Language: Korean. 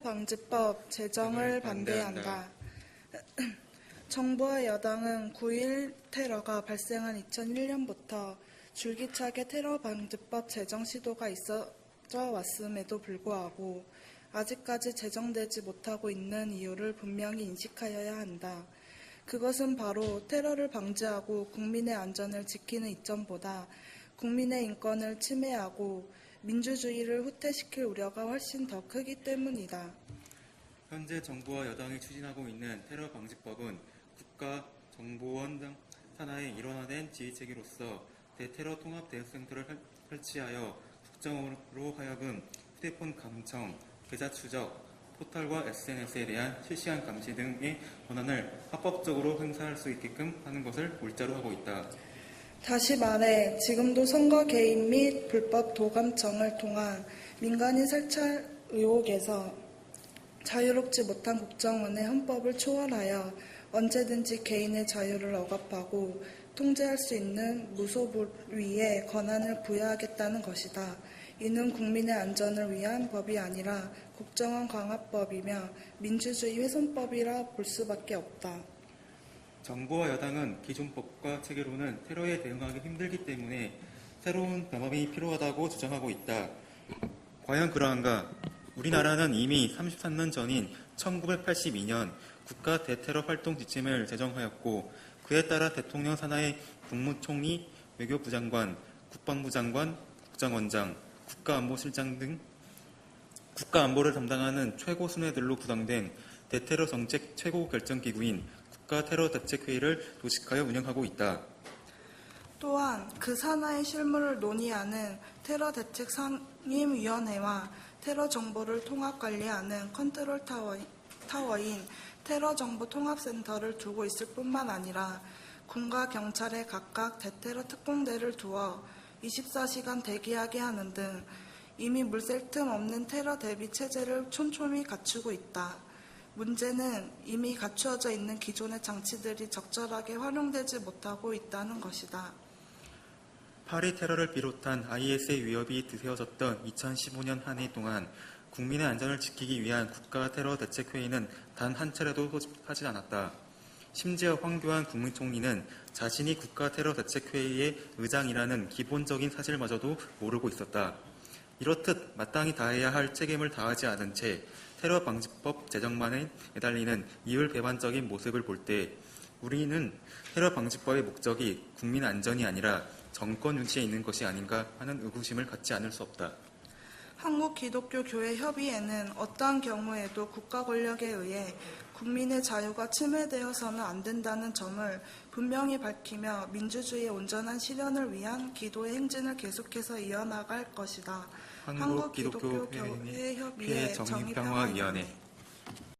방지법 제정을 반대한다. 정부와 여당은 9.11 테러가 발생한 2001년부터 줄기차게 테러 방지법 제정 시도가 있어져 왔음에도 불구하고 아직까지 제정되지 못하고 있는 이유를 분명히 인식하여야 한다. 그것은 바로 테러를 방지하고 국민의 안전을 지키는 이점보다 국민의 인권을 침해하고 민주주의를 후퇴시킬 우려가 훨씬 더 크기 때문이다. 현재 정부와 여당이 추진하고 있는 테러 방지법은 국가정보원 산하의 일원화된 지휘체계로서 대테러 통합 대응센터를 설치하여 국정원으로 하여금 휴대폰 감청, 계좌 추적, 포털과 SNS에 대한 실시간 감시 등의 권한을 합법적으로 행사할 수 있게끔 하는 것을 골자로 하고 있다. 다시 말해 지금도 선거 개입 및 불법 도감청을 통한 민간인 사찰 의혹에서 자유롭지 못한 국정원의 헌법을 초월하여 언제든지 개인의 자유를 억압하고 통제할 수 있는 무소불위의 권한을 부여하겠다는 것이다. 이는 국민의 안전을 위한 법이 아니라 국정원 강화법이며 민주주의 훼손법이라 볼 수밖에 없다. 정부와 여당은 기존 법과 체계로는 테러에 대응하기 힘들기 때문에 새로운 방법이 필요하다고 주장하고 있다. 과연 그러한가? 우리나라는 이미 33년 전인 1982년 국가 대테러 활동 지침을 제정하였고 그에 따라 대통령 산하의 국무총리, 외교부 장관, 국방부 장관, 국정원장, 국가안보실장 등 국가안보를 담당하는 최고 순회들로 구성된 대테러 정책 최고 결정기구인 국가테러대책회의를 도식하여 운영하고 있다. 또한 그 산하의 실무를 논의하는 테러대책상임위원회와 테러 정보를 통합관리하는 컨트롤 타워인 테러정보통합센터를 두고 있을 뿐만 아니라 군과 경찰에 각각 대테러 특공대를 두어 24시간 대기하게 하는 등 이미 물샐 틈 없는 테러 대비 체제를 촘촘히 갖추고 있다. 문제는 이미 갖추어져 있는 기존의 장치들이 적절하게 활용되지 못하고 있다는 것이다. 파리 테러를 비롯한 IS의 위협이 드세워졌던 2015년 한 해 동안 국민의 안전을 지키기 위한 국가테러대책회의는 단 한 차례도 소집하지 않았다. 심지어 황교안 국무총리는 자신이 국가테러대책회의의 의장이라는 기본적인 사실마저도 모르고 있었다. 이렇듯 마땅히 다해야 할 책임을 다하지 않은 채 테러 방지법 제정만에 매달리는 이율배반적인 모습을 볼 때 우리는 테러 방지법의 목적이 국민 안전이 아니라 정권 유지에 있는 것이 아닌가 하는 의구심을 갖지 않을 수 없다. 한국기독교교회협의회는 어떠한 경우에도 국가 권력에 의해 국민의 자유가 침해되어서는 안 된다는 점을 분명히 밝히며 민주주의의 온전한 실현을 위한 기도의 행진을 계속해서 이어나갈 것이다. 한국기독교회협의회 정의평화위원회